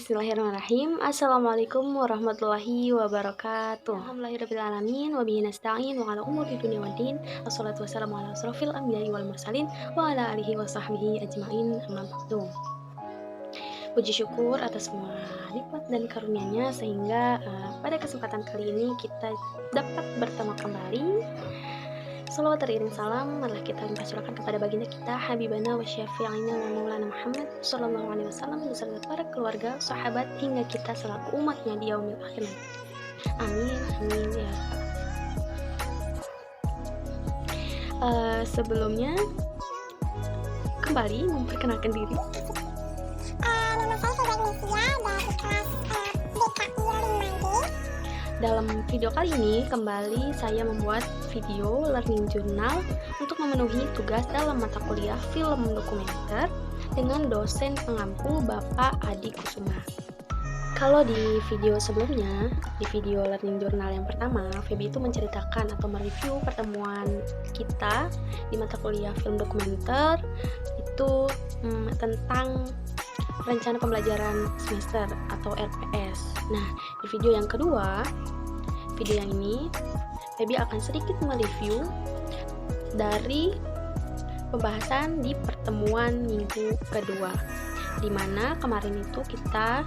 Bismillahirrahmanirrahim. Assalamualaikum warahmatullahi wabarakatuh. Alhamdulillahirrahmanirrahim. Wabihi nasta'in wa ala umuri dunia waddin. Wassalatu wassalamu ala asrofil anbiya'i wal mursalin wa ala alihi wa sahbihi ajma'in. Amma ba'du. Puji syukur atas semua nikmat dan karunia-Nya sehingga pada kesempatan kali ini kita dapat bertemu kembali. Salawat teriring salam marilah kita limpahkan kepada baginda kita Habibana wa syafi'ina wa maulana Muhammad sallallahu alaihi wasallam beserta para keluarga, sahabat hingga kita selaku umatnya di yaumil akhir. Amin amin ya. Sebelumnya kembali memperkenalkan diri. Nama saya Hida Ignatia dari kelas DKI 5D. Dalam video kali ini kembali saya membuat video learning journal untuk memenuhi tugas dalam mata kuliah film dokumenter dengan dosen pengampu Bapak Adi Kusuma. Kalau di video sebelumnya, di video learning journal yang pertama, Feby itu menceritakan atau mereview pertemuan kita di mata kuliah film dokumenter itu tentang rencana pembelajaran semester atau RPS. Nah, di video yang kedua, video yang ini, Feby akan sedikit mereview dari pembahasan di pertemuan minggu kedua, di mana kemarin itu kita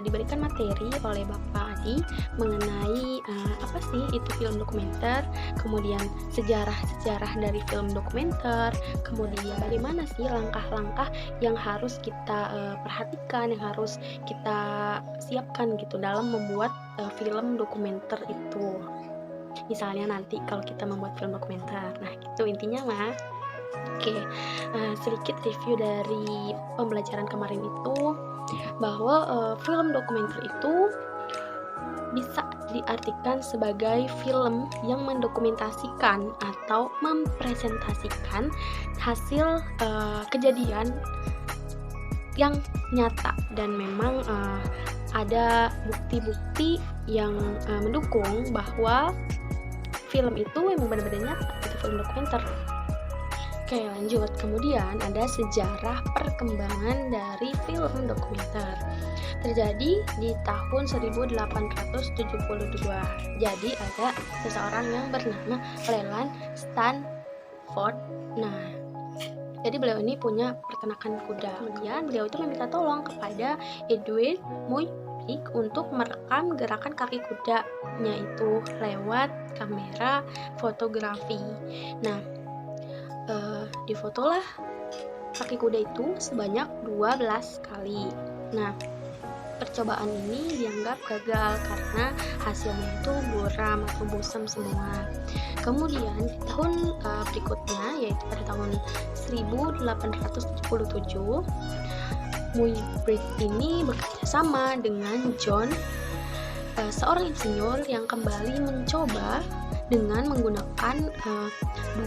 diberikan materi oleh Bapak Adi mengenai apa sih itu film dokumenter, kemudian sejarah dari film dokumenter, kemudian bagaimana sih langkah-langkah yang harus kita perhatikan, yang harus kita siapkan gitu dalam membuat film dokumenter itu. Misalnya nanti kalau kita membuat film dokumenter, nah itu intinya mah. Oke, sedikit review dari pembelajaran kemarin itu bahwa film dokumenter itu bisa diartikan sebagai film yang mendokumentasikan atau mempresentasikan hasil kejadian yang nyata dan memang ada bukti-bukti yang mendukung bahwa film itu memang benar-benar nyata, itu film dokumenter. Oke, lanjut. Kemudian ada sejarah perkembangan dari film dokumenter. Terjadi di tahun 1872. Jadi ada seseorang yang bernama Leland Stanford. Nah, jadi beliau ini punya peternakan kuda. Kemudian beliau itu meminta tolong kepada Edwin Muybridge untuk merekam gerakan kaki kudanya itu lewat kamera fotografi. Nah, difotolah kaki kuda itu sebanyak 12 kali. Nah, percobaan ini dianggap gagal karena hasilnya itu buram atau busam semua. Kemudian di tahun berikutnya, yaitu pada tahun 1877, Muybridge ini bekerja sama dengan John, seorang insinyur yang kembali mencoba dengan menggunakan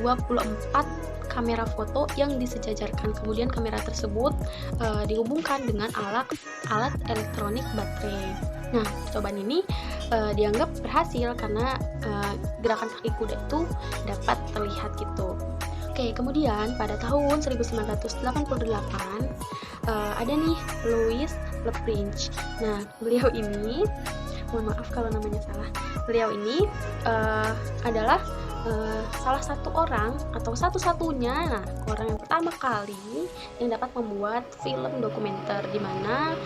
24 kamera foto yang disejajarkan. Kemudian kamera tersebut dihubungkan dengan alat elektronik baterai. Nah, percobaan ini dianggap berhasil karena gerakan kaki kuda itu dapat terlihat gitu. Oke, kemudian pada tahun 1988 ada nih Louis Lagrange. Nah, beliau ini, mohon maaf kalau namanya salah, beliau ini adalah salah satu orang atau satu-satunya orang yang pertama kali yang dapat membuat film dokumenter, di mana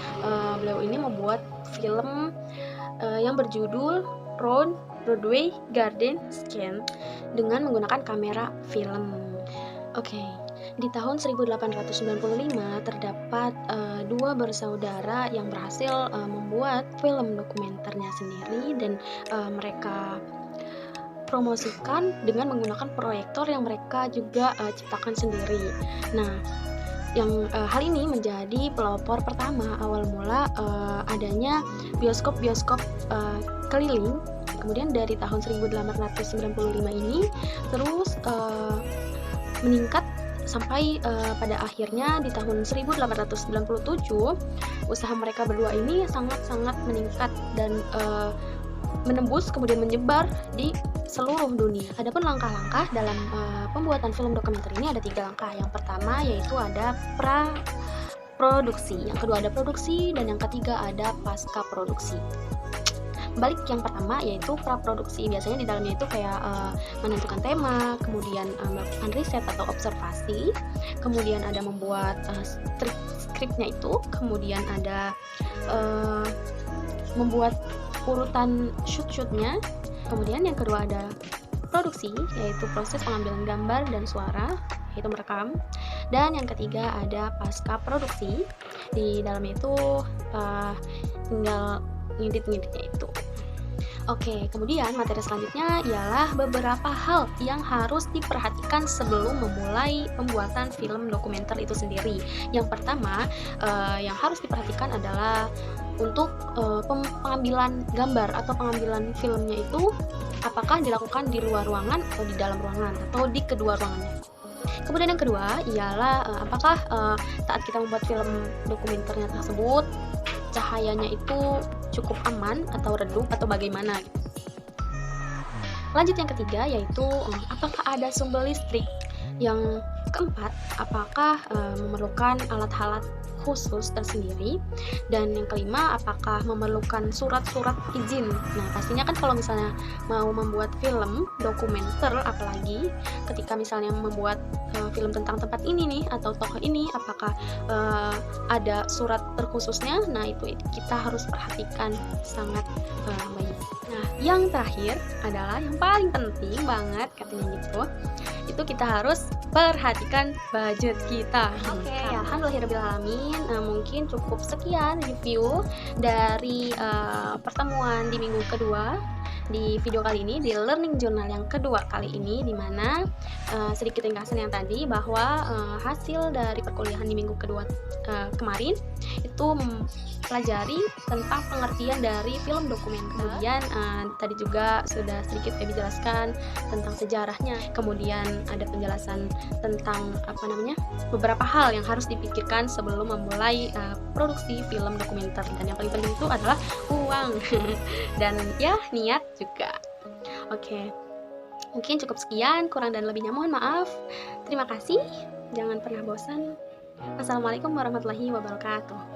beliau ini membuat film yang berjudul Broadway Garden Scan dengan menggunakan kamera film. Oke. Di tahun 1895 terdapat dua bersaudara yang berhasil membuat film dokumenternya sendiri dan mereka promosikan dengan menggunakan proyektor yang mereka juga ciptakan sendiri. Nah, hal ini menjadi pelopor pertama awal mula adanya bioskop-bioskop keliling. Kemudian dari tahun 1895 ini terus meningkat sampai pada akhirnya di tahun 1897 usaha mereka berdua ini sangat-sangat meningkat dan menembus kemudian menyebar di seluruh dunia. Adapun langkah-langkah dalam pembuatan film dokumenter ini ada 3 langkah. Yang pertama yaitu ada produksi, yang kedua ada produksi, dan yang ketiga ada pasca produksi. Balik yang pertama yaitu praproduksi. Biasanya di dalamnya itu kayak menentukan tema, kemudian melakukan riset atau observasi, kemudian ada membuat skripnya itu, kemudian ada membuat urutan shoot-shootnya. Kemudian yang kedua ada produksi, yaitu proses pengambilan gambar dan suara, yaitu merekam. Dan yang ketiga ada pasca produksi. Di dalamnya itu tinggal ngedit-ngeditnya itu. Oke, kemudian materi selanjutnya ialah beberapa hal yang harus diperhatikan sebelum memulai pembuatan film dokumenter itu sendiri. Yang pertama, yang harus diperhatikan adalah untuk pengambilan gambar atau pengambilan filmnya itu apakah dilakukan di luar ruangan atau di dalam ruangan atau di kedua ruangannya. Kemudian yang kedua ialah apakah saat kita membuat film dokumenternya tersebut cahayanya itu cukup aman atau redup atau bagaimana gitu. Lanjut yang ketiga yaitu apakah ada sumber listrik. Yang keempat, apakah memerlukan alat-alat khusus tersendiri. Dan yang kelima, apakah memerlukan surat-surat izin. Nah, pastinya kan kalau misalnya mau membuat film dokumenter, apalagi ketika misalnya membuat film tentang tempat ini nih atau tokoh ini, apakah ada surat terkhususnya. Nah, itu kita harus perhatikan sangat baik. Nah, yang terakhir adalah yang paling penting banget katanya gitu, itu kita harus perhatikan budget kita. Oke. Alhamdulillahirrahmanirrahim. Mungkin cukup sekian review dari pertemuan di minggu kedua di video kali ini, di learning journal yang kedua kali ini, dimana sedikit ringkasan yang tadi bahwa hasil dari perkuliahan di minggu kedua kemarin itu mempelajari tentang pengertian dari film dokumenter. Kemudian tadi juga sudah sedikit dijelaskan tentang sejarahnya, kemudian ada penjelasan tentang beberapa hal yang harus dipikirkan sebelum memulai produksi film dokumenter, dan yang paling penting itu adalah uang dan ya niat juga. Oke, mungkin cukup sekian, kurang dan lebihnya mohon maaf. Terima kasih, jangan pernah bosan. Assalamualaikum warahmatullahi wabarakatuh.